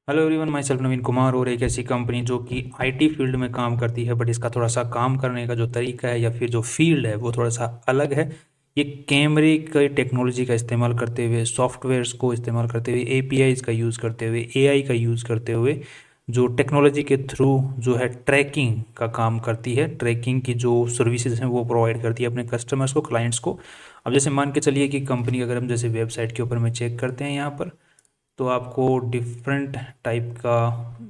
Hello everyone, my self नवीन कुमार। और एक ऐसी कंपनी जो कि आईटी फील्ड में काम करती है, बट इसका थोड़ा सा काम करने का जो तरीका है या फिर जो फील्ड है वो थोड़ा सा अलग है। ये कैमरे की टेक्नोलॉजी का इस्तेमाल करते हुए, सॉफ्टवेयर्स को इस्तेमाल करते हुए, एपीआईज का यूज़ करते हुए, एआई का यूज़ करते हुए जो टेक्नोलॉजी के थ्रू जो है ट्रैकिंग का काम करती है, ट्रैकिंग की जो सर्विसेज हैं वो प्रोवाइड करती है अपने कस्टमर्स को, क्लाइंट्स को। अब जैसे मान के चलिए कि कंपनी, अगर हम जैसे वेबसाइट के ऊपर में चेक करते हैं यहाँ पर, तो आपको डिफरेंट टाइप का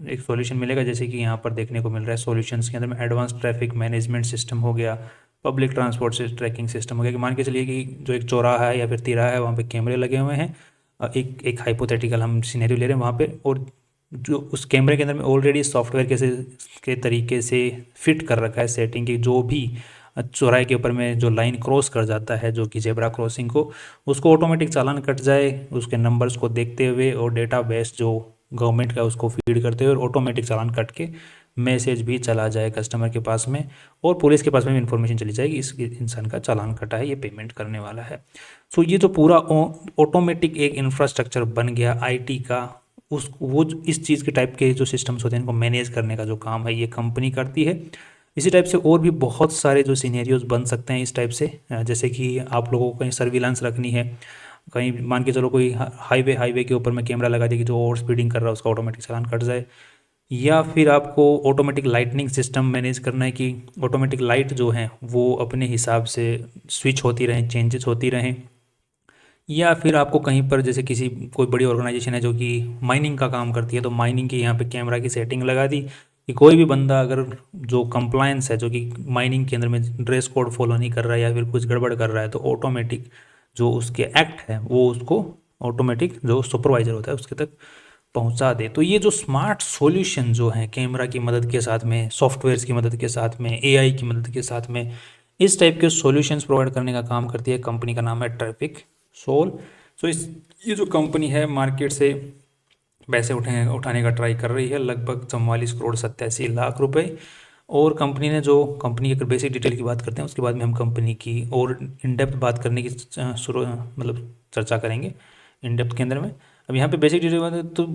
एक सॉल्यूशन मिलेगा। जैसे कि यहाँ पर देखने को मिल रहा है सॉल्यूशंस के अंदर में एडवांस ट्रैफिक मैनेजमेंट सिस्टम हो गया, पब्लिक ट्रांसपोर्ट से ट्रैकिंग सिस्टम हो गया। कि मान के चलिए कि जो एक चौराहा है या फिर तिराहा है, वहाँ पे कैमरे लगे हुए हैं। एक एक हाइपोथेटिकल हम सिनेरियो ले रहे हैं वहाँ पे, और जो उस कैमरे के अंदर में ऑलरेडी सॉफ्टवेयर के तरीके से फिट कर रखा है सेटिंग की, जो भी चौराहे के ऊपर में जो लाइन क्रॉस कर जाता है, जो कि जेब्रा क्रॉसिंग को, उसको ऑटोमेटिक चालान कट जाए उसके नंबर्स को देखते हुए, और डेटा बेस जो गवर्नमेंट का उसको फीड करते हुए, और ऑटोमेटिक चालान कट के मैसेज भी चला जाए कस्टमर के पास में, और पुलिस के पास में भी इन्फॉर्मेशन चली जाएगी इस इंसान का चालान कटा है, ये पेमेंट करने वाला है। सो ये जो पूरा ऑटोमेटिक एक इंफ्रास्ट्रक्चर बन गया आईटी का, उस वो इस चीज़ के टाइप के जो सिस्टम्स होते हैं इनको मैनेज करने का जो काम है ये कंपनी करती है। इसी टाइप से और भी बहुत सारे जो सिनेरियोज बन सकते हैं इस टाइप से। जैसे कि आप लोगों को कहीं सर्विलांस रखनी है, कहीं मान के चलो कोई हाईवे के ऊपर में कैमरा लगा देगी, जो ओवर स्पीडिंग कर रहा है उसका ऑटोमेटिक चालान कट जाए। या फिर आपको ऑटोमेटिक लाइटनिंग सिस्टम मैनेज करना है कि ऑटोमेटिक लाइट जो है वो अपने हिसाब से स्विच होती रहें, चेंजेस होती रहें। या फिर आपको कहीं पर, जैसे किसी कोई बड़ी ऑर्गेनाइजेशन है जो कि माइनिंग का काम करती है, तो माइनिंग की यहाँ पे कैमरा की सेटिंग लगा दी कि कोई भी बंदा अगर जो कंप्लायंस है, जो कि माइनिंग के अंदर में ड्रेस कोड फॉलो नहीं कर रहा है या फिर कुछ गड़बड़ कर रहा है, तो ऑटोमेटिक जो उसके एक्ट है वो उसको ऑटोमेटिक जो सुपरवाइजर होता है उसके तक पहुंचा दे। तो ये जो स्मार्ट सॉल्यूशन जो हैं कैमरा की मदद के साथ में, सॉफ्टवेयर्स की मदद के साथ में, एआई की मदद के साथ में, इस टाइप के सॉल्यूशंस प्रोवाइड करने का काम करती है कंपनी का नाम है ट्रैफिक सोल। सो इस ये जो कंपनी है मार्केट से पैसे उठाने का ट्राई कर रही है, लगभग 44 करोड़ 87 लाख रुपए। और कंपनी ने जो, कंपनी की अगर बेसिक डिटेल की बात करते हैं उसके बाद में हम कंपनी की और इन डेप्थ बात करने की शुरू मतलब चर्चा करेंगे इन डेप्थ के अंदर में। अब यहाँ पे बेसिक डिटेल बात है तो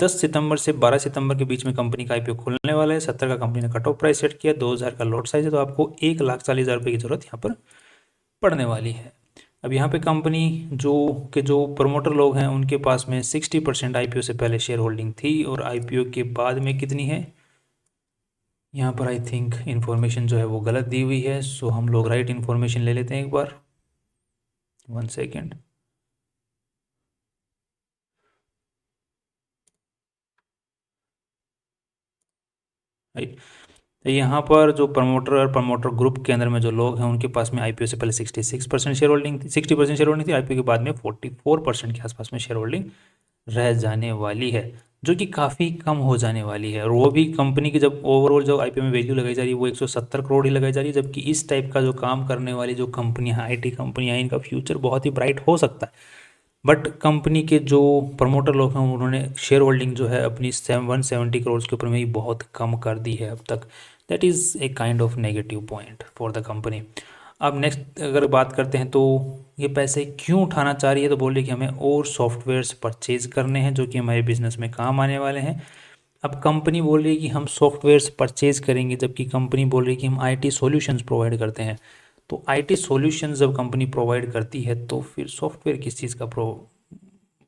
10 सितंबर से 12 सितंबर के बीच में कंपनी का आईपीओ खुलने वाला है। 70 का कंपनी ने कट ऑफ प्राइस सेट किया, 2000 का लॉट साइज है, तो आपको 1,40,000 रुपये की ज़रूरत यहाँ पर पड़ने वाली है। अब यहाँ पे कंपनी जो के जो प्रमोटर लोग हैं उनके पास में 60% आईपीओ से पहले शेयर होल्डिंग थी, और आईपीओ के बाद में कितनी है यहाँ पर, आई थिंक इन्फॉर्मेशन जो है वो गलत दी हुई है। सो हम लोग राइट इन्फॉर्मेशन ले लेते हैं एक बार, 1 सेकेंड। राइट, तो यहाँ पर जो प्रमोटर और प्रमोटर ग्रुप के अंदर में जो लोग हैं उनके पास में आईपीओ से पहले 66% शेयर होल्डिंग थी, 60% शेयर होल्डिंग थी। आईपीओ के बाद में 44% के आसपास में शेयर होल्डिंग रह जाने वाली है, जो कि काफ़ी कम हो जाने वाली है। और वो भी कंपनी की जब ओवरऑल जो आईपीओ में वैल्यू लगाई जा रही है वो 170 करोड़ ही लगाई जा रही है, जबकि इस टाइप का जो काम करने वाली जो कंपनियां, आईटी कंपनियां हैं, इनका फ्यूचर बहुत ही ब्राइट हो सकता है। बट कंपनी के जो प्रमोटर लोग हैं उन्होंने शेयर होल्डिंग जो है अपनी 170 करोड़ के ऊपर में ही बहुत कम कर दी है अब तक। That is a kind of negative point for the company. अब नेक्स्ट अगर बात करते हैं तो ये पैसे क्यों उठाना चाह रही है, तो बोल रही है कि हमें और सॉफ्टवेयर्स परचेज करने हैं जो कि हमारे बिजनेस में काम आने वाले हैं। अब कंपनी बोल रही है कि हम सॉफ्टवेयर्स परचेज करेंगे, जबकि कंपनी बोल रही है कि हम आईटी सॉल्यूशंस प्रोवाइड करते हैं। तो आईटी सॉल्यूशंस जब कंपनी प्रोवाइड करती है तो फिर सॉफ्टवेयर किस चीज़ का प्रो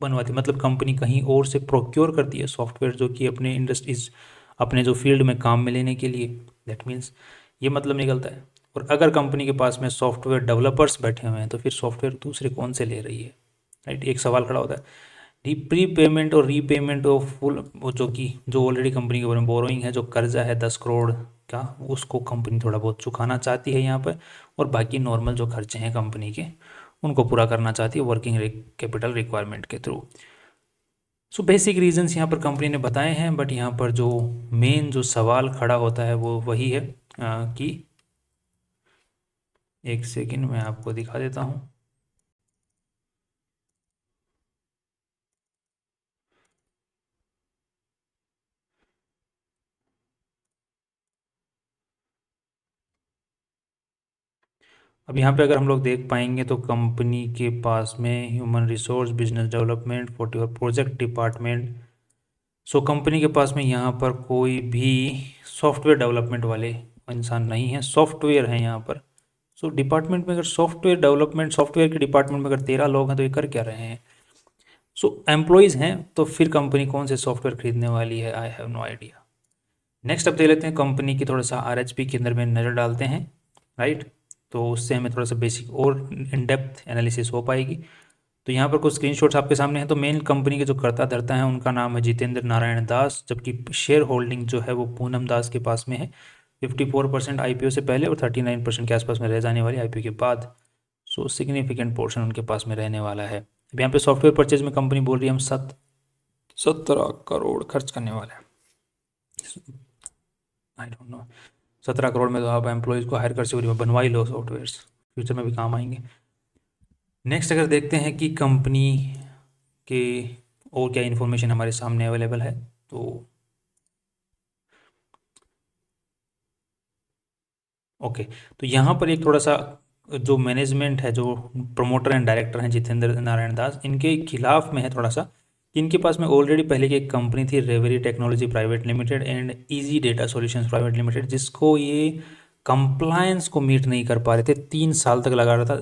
बनवाती है, मतलब कंपनी कहीं और से प्रोक्योर करती है सॉफ्टवेयर जो कि अपने इंडस्ट्रीज, अपने जो फील्ड में काम में लेने के लिए। दैट मीन्स ये मतलब निकलता है। और अगर कंपनी के पास में सॉफ्टवेयर डेवलपर्स बैठे हुए हैं तो फिर सॉफ्टवेयर दूसरे कौन से ले रही है। राइट, एक सवाल खड़ा होता है। प्री पेमेंट और रीपेमेंट ऑफ फुल, वो जो कि जो ऑलरेडी कंपनी के बारे में बोरोइंग है, जो कर्जा है 10 करोड़ का, उसको कंपनी थोड़ा बहुत चुकाना चाहती है यहाँ पर। और बाकी नॉर्मल जो खर्चे हैं कंपनी के उनको पूरा करना चाहती है वर्किंग कैपिटल रिक्वायरमेंट के थ्रू। सो बेसिक रीजंस यहाँ पर कंपनी ने बताए हैं, बट यहाँ पर जो मेन जो सवाल खड़ा होता है वो वही है कि, एक सेकंड मैं आपको दिखा देता हूँ। अब यहाँ पे अगर हम लोग देख पाएंगे तो कंपनी के पास में human resource, business development, 44 project department, so company के पास में यहाँ पर कोई भी सॉफ्टवेयर डेवलपमेंट वाले इंसान नहीं है, सॉफ्टवेयर है यहाँ पर। सो डिपार्टमेंट में अगर सॉफ्टवेयर डेवलपमेंट, सॉफ्टवेयर के डिपार्टमेंट में अगर 13 लोग हैं तो ये कर क्या रहे हैं? सो एम्प्लॉयज़ हैं, तो फिर कंपनी कौन से सॉफ्टवेयर खरीदने वाली है? I have no idea. Next अब देख लेते हैं कंपनी की थोड़ा सा आरएचपी के अंदर में नज़र डालते हैं, राइट। तो उससे हमें थोड़ा सा बेसिक और इन डेप्थ एनालिसिस हो पाएगी। तो यहाँ पर कुछ स्क्रीनशॉट्स आपके सामने हैं। तो मेन कंपनी के जो कर्ता धर्ता हैं उनका नाम है जितेंद्र नारायण दास, जबकि शेयर होल्डिंग जो है वो पूनम दास के पास में है। 54% आईपीओ से पहले और 39% के आसपास में रह जाने वाली आईपीओ के बाद। सो सिग्निफिकेंट पोर्शन उनके पास में रहने वाला है। अब यहाँ पे सॉफ्टवेयर परचेज में कंपनी बोल रही है हम 17 करोड़ खर्च करने वाले हैं। आई डोंट नो, 17 करोड़ में तो आप एम्प्लॉयज़ को हायर कर सकते हो, बनवा ही लो सॉफ्टवेयर, फ्यूचर में भी काम आएंगे। नेक्स्ट अगर देखते हैं कि कंपनी के और क्या इन्फॉर्मेशन हमारे सामने अवेलेबल है, तो ओके। तो यहाँ पर एक थोड़ा सा जो मैनेजमेंट है, जो प्रमोटर एंड डायरेक्टर हैं जितेंद्र नारायण दास, इनके खिलाफ में है थोड़ा सा। इनके पास में ऑलरेडी पहले की एक कंपनी थी Revery technology private limited and easy data solutions private limited, जिसको ये कंप्लायंस को मीट नहीं कर पा रहे थे 3 साल तक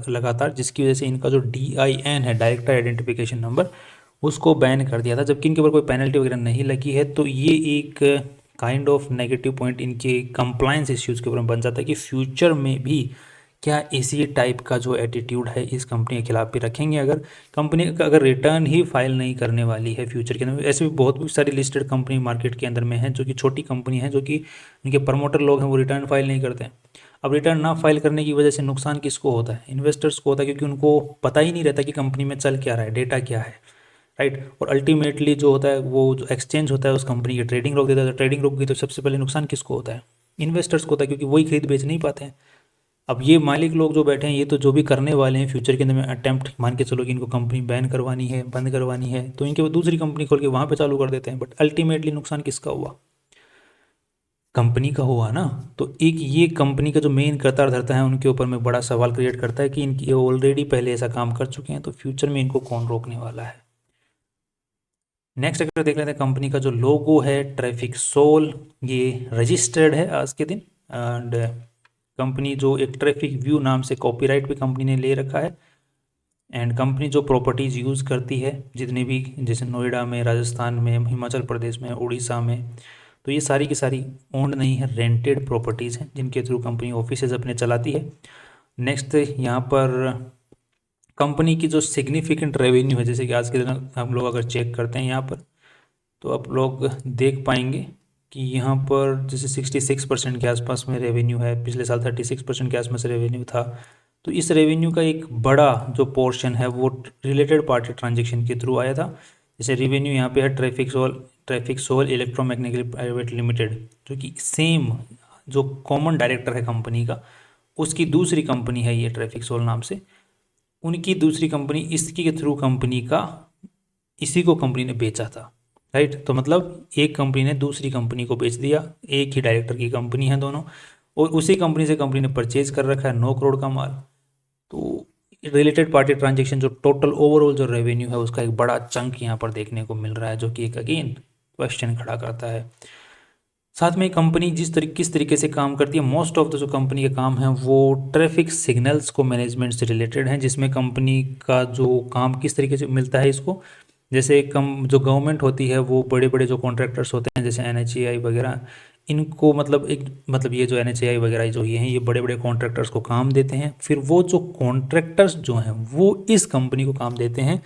लगातार, जिसकी वजह से इनका जो DIN है, डायरेक्टर आइडेंटिफिकेशन नंबर, उसको बैन कर दिया था। जबकि इनके ऊपर कोई पेनल्टी वगैरह नहीं लगी है। तो ये एक काइंड ऑफ नेगेटिव पॉइंट इनके कंप्लायंस इश्यूज़ के ऊपर बन जाता है कि फ्यूचर में भी क्या इसी टाइप का जो एटीट्यूड है इस कंपनी के खिलाफ भी रखेंगे। अगर कंपनी का अगर रिटर्न ही फाइल नहीं करने वाली है फ्यूचर के अंदर, ऐसे भी बहुत सारी लिस्टेड कंपनी मार्केट के अंदर में है जो कि छोटी कंपनी है, जो कि उनके प्रमोटर लोग हैं वो रिटर्न फाइल नहीं करते हैं। अब रिटर्न ना फाइल करने की वजह से नुकसान किसको होता है? इन्वेस्टर्स को होता है, क्योंकि उनको पता ही नहीं रहता कि कंपनी में चल क्या रहा है, डेटा क्या है, राइट। और अल्टीमेटली जो होता है वो जो एक्सचेंज होता है उस कंपनी की ट्रेडिंग रोक देता है। तो ट्रेडिंग रोक गई तो सबसे पहले नुकसान किसको होता है? इन्वेस्टर्स को होता है, क्योंकि वही खरीद बेच नहीं पाते हैं। अब ये मालिक लोग जो बैठे हैं, ये तो जो भी करने वाले हैं फ्यूचर के अंदर में अटेम्प्ट, मान के चलो कि इनको कंपनी बैन करवानी है, बंद करवानी है, तो इनके वो दूसरी कंपनी खोल के वहाँ पे चालू कर देते हैं। बट अल्टीमेटली नुकसान किसका हुआ? कंपनी का हुआ ना। तो एक ये कंपनी का जो मेन कर्ता धर्ता है उनके ऊपर में बड़ा सवाल क्रिएट करता है कि इनकी ऑलरेडी पहले ऐसा काम कर चुके हैं, तो फ्यूचर में इनको कौन रोकने वाला है? नेक्स्ट अगर देख लेते हैं कंपनी का जो लोगो है, ट्रैफिक सोल, ये रजिस्टर्ड है आज के दिन। एंड कंपनी जो एक ट्रैफिक व्यू नाम से कॉपीराइट भी कंपनी ने ले रखा है। एंड कंपनी जो प्रॉपर्टीज़ यूज़ करती है जितने भी, जैसे नोएडा में, राजस्थान में, हिमाचल प्रदेश में, उड़ीसा में, तो ये सारी की सारी ओन्ड नहीं है, रेंटेड प्रॉपर्टीज़ हैं जिनके थ्रू कंपनी ऑफिसेज अपने चलाती है। नेक्स्ट यहाँ पर कंपनी की जो सिग्निफिकेंट रेवेन्यू है, जैसे कि आज के दिन हम लोग अगर चेक करते हैं यहाँ पर, तो आप लोग देख पाएंगे कि यहाँ पर जैसे 66% के आसपास में रेवेन्यू है, पिछले साल 36% के आसपास रेवेन्यू था। तो इस रेवेन्यू का एक बड़ा जो पोर्शन है वो रिलेटेड पार्टी ट्रांजेक्शन के थ्रू आया था। जैसे रेवेन्यू यहाँ पे है Traffic Sol electromagnetic private limited, जो कि सेम जो कॉमन डायरेक्टर है कंपनी का, उसकी दूसरी कंपनी है ये ट्रैफिक सोल नाम से, उनकी दूसरी कंपनी, इसकी के थ्रू कंपनी का, इसी को कंपनी ने बेचा था, राइट। तो मतलब एक कंपनी ने दूसरी कंपनी को बेच दिया, एक ही डायरेक्टर की कंपनी है दोनों, और उसी कंपनी से कंपनी ने परचेज कर रखा है 9 करोड़ का माल। तो रिलेटेड पार्टी ट्रांजेक्शन जो टोटल ओवरऑल जो रेवेन्यू है उसका एक बड़ा चंक यहाँ पर देखने को मिल रहा है, जो कि एक अगेन क्वेश्चन खड़ा करता है। साथ में कंपनी किस तरीके से काम करती है, मोस्ट ऑफ द जो कंपनी के काम हैं वो ट्रैफिक सिग्नल्स को मैनेजमेंट से रिलेटेड हैं, जिसमें कंपनी का जो काम किस तरीके से मिलता है इसको, जैसे जो गवर्नमेंट होती है वो बड़े बड़े जो कॉन्ट्रैक्टर्स होते हैं, जैसे NHAI वगैरह, इनको मतलब ये जो NHAI वगैरह जो ये हैं, ये बड़े बड़े कॉन्ट्रैक्टर्स को काम देते हैं। फिर वो जो कॉन्ट्रैक्टर्स जो हैं वो इस कंपनी को काम देते हैं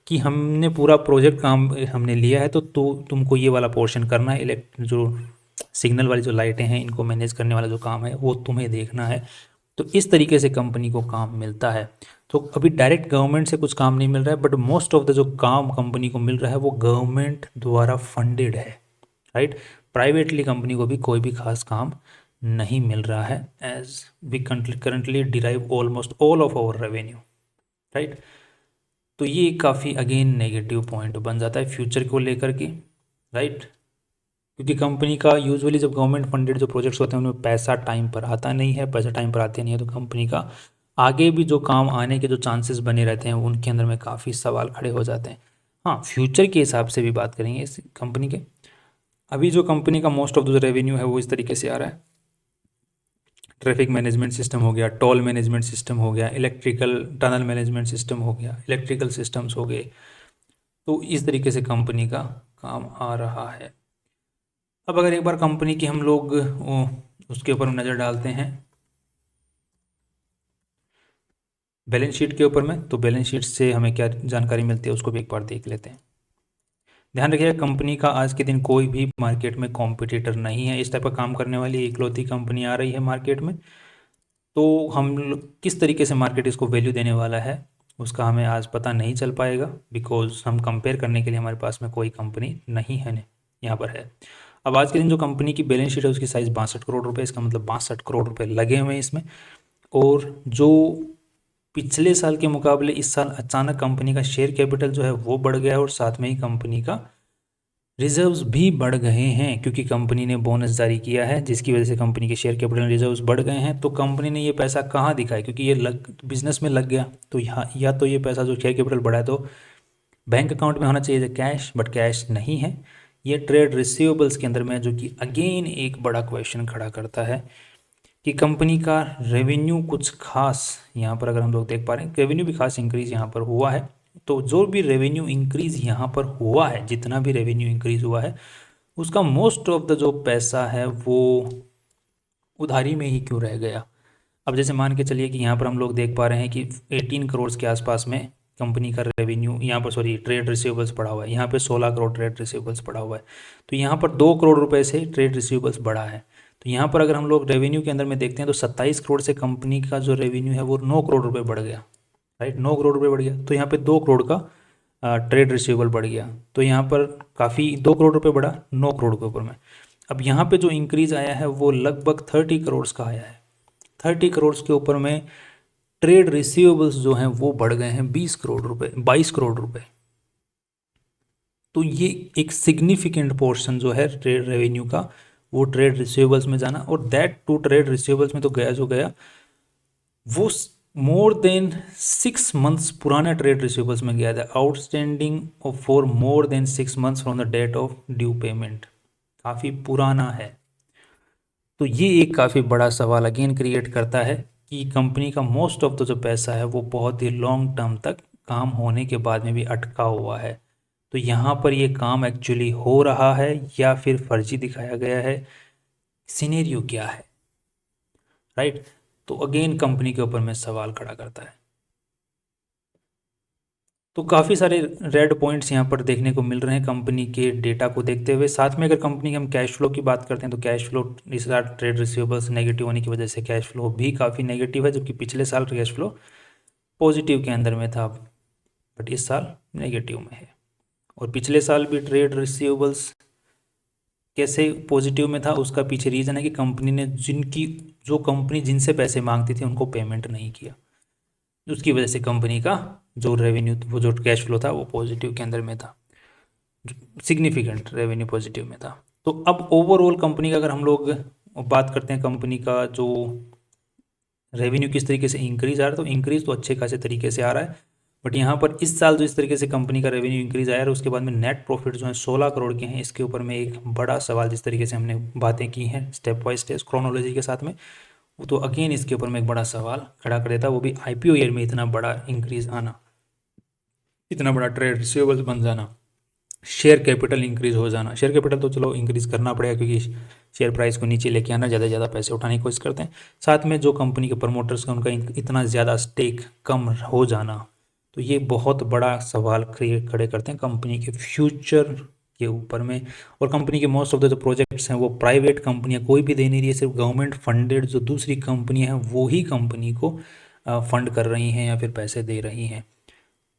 कि हमने पूरा प्रोजेक्ट काम हमने लिया है, तो तुमको ये वाला पोर्शन करना है, जो सिग्नल वाली जो लाइटें हैं इनको मैनेज करने वाला जो काम है वो तुम्हें देखना है। तो इस तरीके से कंपनी को काम मिलता है। तो अभी डायरेक्ट गवर्नमेंट से कुछ काम नहीं मिल रहा है, बट मोस्ट ऑफ द जो काम कंपनी को मिल रहा है वो गवर्नमेंट द्वारा फंडेड है, राइट। प्राइवेटली कंपनी को भी कोई भी खास काम नहीं मिल रहा है, as we currently derive almost all of our revenue, right. तो ये काफ़ी अगेन नेगेटिव पॉइंट बन जाता है फ्यूचर को लेकर के, राइट। क्योंकि कंपनी का यूजुअली जब गवर्नमेंट फंडेड जो प्रोजेक्ट्स होते हैं उनमें पैसा टाइम पर आता नहीं है, पैसा टाइम पर आते नहीं है, तो कंपनी का आगे भी जो काम आने के जो चांसेस बने रहते हैं उनके अंदर में काफ़ी सवाल खड़े हो जाते हैं। हाँ, फ्यूचर के हिसाब से भी बात करेंगे इस कंपनी के। अभी जो कंपनी का मोस्ट ऑफ द रेवेन्यू है वो इस तरीके से आ रहा है। ट्रैफिक मैनेजमेंट सिस्टम हो गया, टोल मैनेजमेंट सिस्टम हो गया, इलेक्ट्रिकल टनल मैनेजमेंट सिस्टम हो गया, इलेक्ट्रिकल सिस्टम्स हो गए। तो इस तरीके से कंपनी का काम आ रहा है। अब अगर एक बार कंपनी की हम लोग उसके ऊपर नज़र डालते हैं बैलेंस शीट के ऊपर में, तो बैलेंस शीट से हमें क्या जानकारी मिलती है उसको भी एक बार देख लेते हैं। ध्यान रखिएगा, कंपनी का आज के दिन कोई भी मार्केट में कॉम्पिटिटर नहीं है। इस टाइप का काम करने वाली इकलौती कंपनी आ रही है मार्केट में। तो हम किस तरीके से मार्केट इसको वैल्यू देने वाला है उसका हमें आज पता नहीं चल पाएगा, बिकॉज हम कंपेयर करने के लिए हमारे पास में कोई कंपनी नहीं है यहाँ पर है। अब आज के दिन जो कंपनी की बैलेंस शीट है उसकी साइज़ 62 करोड़ रुपए, इसका मतलब 62 करोड़ रुपए लगे हुए हैं इसमें। और जो पिछले साल के मुकाबले इस साल अचानक कंपनी का शेयर कैपिटल जो है वो बढ़ गया है, और साथ में ही कंपनी का रिजर्व्स भी बढ़ गए हैं, क्योंकि कंपनी ने बोनस जारी किया है जिसकी वजह से कंपनी के शेयर कैपिटल रिजर्व्स बढ़ गए हैं। तो कंपनी ने ये पैसा कहाँ दिखाया, क्योंकि ये बिजनेस में लग गया। तो यहाँ या तो ये पैसा जो शेयर कैपिटल बढ़ा है तो बैंक अकाउंट में होना चाहिए कैश, बट कैश नहीं है। ये ट्रेड रिसीवेबल्स के अंदर में, जो कि अगेन एक बड़ा क्वेश्चन खड़ा करता है कि कंपनी का रेवेन्यू कुछ खास, यहाँ पर अगर हम लोग देख पा रहे हैं रेवेन्यू भी खास इंक्रीज यहाँ पर हुआ है। तो जो भी रेवेन्यू इंक्रीज यहाँ पर हुआ है, जितना भी रेवेन्यू इंक्रीज हुआ है उसका मोस्ट ऑफ द जो पैसा है वो उधारी में ही क्यों रह गया। अब जैसे मान के चलिए कि यहाँ पर हम लोग देख पा रहे हैं कि 18 करोड़ के आसपास में कंपनी का रेवेन्यू, यहाँ पर सॉरी ट्रेड रिसीवेबल्स पड़ा हुआ है, यहाँ पे 16 करोड़ ट्रेड रिसीवेबल्स पड़ा हुआ है। तो यहाँ पर 2 करोड़ रुपए से ट्रेड रिसीवेबल्स बढ़ा है। तो यहाँ पर अगर हम लोग रेवेन्यू के अंदर में देखते हैं तो 27 करोड़ से कंपनी का जो रेवेन्यू है वो 9 करोड़ रुपये बढ़ गया, राइट, 9 करोड़ रुपये बढ़ गया। तो यहाँ पे 2 करोड़ का ट्रेड रिसीवेबल बढ़ गया। तो यहाँ पर काफ़ी 2 करोड़ रुपये बढ़ा 9 करोड़ के ऊपर में। अब यहाँ पे जो इंक्रीज आया है वो लगभग 30 करोड़ का आया है। 30 करोड़ के ऊपर में ट्रेड रिसीवेबल्स जो हैं वो बढ़ गए हैं 20 करोड़ रुपए, 22 करोड़ रुपए। तो ये एक सिग्निफिकेंट पोर्शन जो है ट्रेड रेवेन्यू का वो ट्रेड रिसीवेबल्स में जाना, और दैट टू ट्रेड रिसीवेबल्स में तो गया जो गया वो मोर देन 6 मंथ्स पुराना ट्रेड रिसीवेबल्स में गया था, outstanding for more than 6 months from the date of due payment, काफ़ी पुराना है। तो ये एक काफ़ी बड़ा सवाल अगेन क्रिएट करता है कि कंपनी का मोस्ट ऑफ द जो पैसा है वो बहुत ही लॉन्ग टर्म तक काम होने के बाद में भी अटका हुआ है। तो यहाँ पर ये काम एक्चुअली हो रहा है या फिर फर्जी दिखाया गया है, सिनेरियो क्या है, राइट। तो अगेन कंपनी के ऊपर में सवाल खड़ा करता है। तो काफ़ी सारे रेड पॉइंट्स यहाँ पर देखने को मिल रहे हैं कंपनी के डेटा को देखते हुए। साथ में अगर कंपनी के हम कैश फ्लो की बात करते हैं तो कैश फ्लो इस साल ट्रेड रिसीवेबल्स नेगेटिव होने की वजह से कैश फ्लो भी काफ़ी नेगेटिव है, जबकि पिछले साल कैश फ्लो पॉजिटिव के अंदर में था, बट इस साल नेगेटिव में है। और पिछले साल भी ट्रेड रिसीवेबल्स कैसे पॉजिटिव में था उसका पीछे रीज़न है कि कंपनी ने जो कंपनी जिनसे पैसे मांगती थी उनको पेमेंट नहीं किया, उसकी वजह से कंपनी का जो रेवेन्यू, वो जो कैश फ्लो था वो पॉजिटिव के अंदर में था, सिग्निफिकेंट रेवेन्यू पॉजिटिव में था। तो अब ओवरऑल कंपनी का अगर हम लोग बात करते हैं कंपनी का जो रेवेन्यू किस तरीके से इंक्रीज आ रहा है, तो इंक्रीज तो अच्छे खासे तरीके से आ रहा है। बट यहाँ पर इस साल जो इस तरीके से कंपनी का रेवेन्यू इंक्रीज आया है उसके बाद में नेट प्रॉफिट जो है 16 करोड़ के हैं, इसके ऊपर में एक बड़ा सवाल, जिस तरीके से हमने बातें की हैं स्टेप बाय स्टेप क्रोनोलॉजी के साथ में, तो अगेन इसके ऊपर में एक बड़ा सवाल खड़ा कर देता है, वो भी आईपीओ ईयर में इतना बड़ा इंक्रीज आना, इतना बड़ा ट्रेड रिसीवेबल्स बन जाना, शेयर कैपिटल इंक्रीज हो जाना। शेयर कैपिटल तो चलो इंक्रीज करना पड़ेगा क्योंकि शेयर प्राइस को नीचे लेके आना, ज़्यादा से ज़्यादा पैसे उठाने की कोशिश करते हैं। साथ में जो कंपनी के प्रमोटर्स का उनका इतना ज़्यादा स्टेक कम हो जाना, तो ये बहुत बड़ा सवाल खड़े करते हैं कंपनी के फ्यूचर के ऊपर में। और कंपनी के मोस्ट ऑफ द जो प्रोजेक्ट्स हैं वो प्राइवेट कंपनियां कोई भी दे नहीं रही है, सिर्फ गवर्नमेंट फंडेड जो दूसरी कंपनियां हैं वो ही कंपनी को फंड कर रही हैं या फिर पैसे दे रही हैं।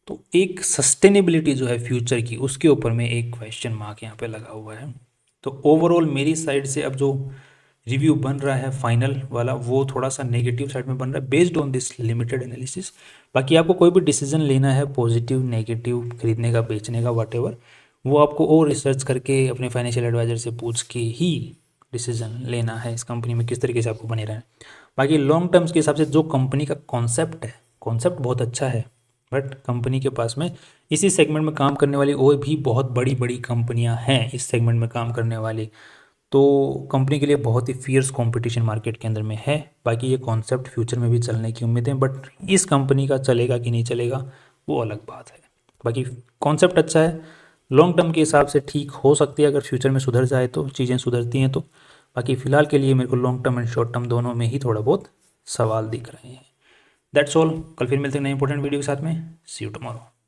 तो एक सस्टेनेबिलिटी जो है फ्यूचर की, उसके ऊपर में एक क्वेश्चन मार्क यहाँ पे लगा हुआ है। तो ओवरऑल मेरी साइड से अब जो रिव्यू बन रहा है फाइनल वाला वो थोड़ा सा नेगेटिव साइड में बन रहा है based on this limited analysis. बाकी आपको कोई भी डिसीजन लेना है पॉजिटिव नेगेटिव, खरीदने का बेचने का वॉटेवर, वो आपको और रिसर्च करके अपने फाइनेंशियल एडवाइजर से पूछ के ही डिसीजन लेना है इस कंपनी में किस तरीके से आपको बने रहना है। बाकी लॉन्ग टर्म्स के हिसाब से जो कंपनी का कॉन्सेप्ट है, कॉन्सेप्ट बहुत अच्छा है, बट कंपनी के पास में इसी सेगमेंट में काम करने वाली और भी बहुत बड़ी बड़ी कंपनियां हैं इस सेगमेंट में काम करने वाली। तो कंपनी के लिए बहुत ही फियर्स कंपटीशन मार्केट के अंदर में है। बाकी ये कॉन्सेप्ट फ्यूचर में भी चलने की उम्मीद है, बट इस कंपनी का चलेगा कि नहीं चलेगा वो अलग बात है। बाकी कॉन्सेप्ट अच्छा है, लॉन्ग टर्म के हिसाब से ठीक हो सकती है, अगर फ्यूचर में सुधर जाए तो, चीज़ें सुधरती हैं तो। बाकी फ़िलहाल के लिए मेरे को long term and short term दोनों में ही थोड़ा बहुत सवाल दिख रहे हैं। That's all. कल फिर मिलते हैं नए इंपॉर्टेंट वीडियो के साथ में। सी यू टुमारो।